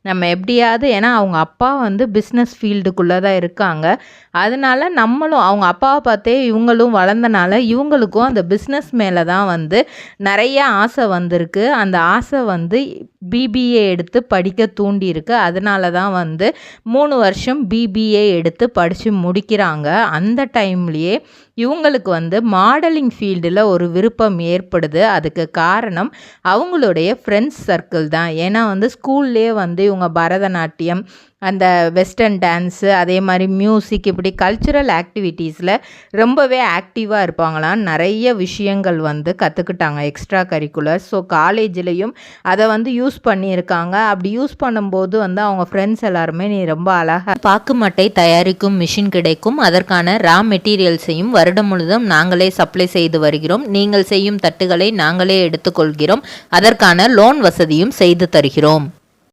நம்ம எப்படியாவது ஏன்னா அவங்க அப்பா வந்து பிஸ்னஸ் ஃபீல்டுக்குள்ளே தான் இருக்காங்க. அதனால நம்மளும் அவங்க அப்பாவை பார்த்தே இவங்களும் வளர்ந்தனால இவங்களுக்கும் அந்த பிஸ்னஸ் மேலே தான் வந்து நிறைய ஆசை வந்திருக்கு. அந்த ஆசை வந்து பிபிஏ எடுத்து படிக்க தூண்டியிருக்கு. அதனால தான் வந்து 3 வருஷம் பிபிஏ எடுத்து படித்து முடிக்கிறாங்க. அந்த டைம்லேயே இவங்களுக்கு வந்து மாடலிங் ஃபீல்டில் ஒரு விருப்பம் ஏற்படுது. அதுக்கு காரணம் அவங்களுடைய ஃப்ரெண்ட்ஸ் சர்க்கிள் தான். ஏன்னா வந்து ஸ்கூல்லேயே வந்து இவங்க பரதநாட்டியம், அந்த வெஸ்டர்ன் டான்ஸு, அதே மாதிரி மியூசிக், இப்படி கல்ச்சுரல் ஆக்டிவிட்டீஸில் ரொம்பவே ஆக்டிவாக இருப்பாங்களாம். நிறைய விஷயங்கள் வந்து கற்றுக்கிட்டாங்க எக்ஸ்ட்ரா கரிக்குலர். ஸோ காலேஜ்லேயும் அதை வந்து யூஸ் பண்ணியிருக்காங்க. அப்படி யூஸ் பண்ணும்போது வந்து அவங்க ஃப்ரெண்ட்ஸ் எல்லாருமே நீ ரொம்ப அழகாக பாக்கு மட்டை தயாரிக்கும் மிஷின் கிடைக்கும், அதற்கான ரா மெட்டீரியல்ஸையும் வருடம் முழுவதும் நாங்களே சப்ளை செய்து வருகிறோம், நீங்கள் செய்யும் தட்டுகளை நாங்களே எடுத்துக்கொள்கிறோம், அதற்கான லோன் வசதியும் செய்து தருகிறோம்.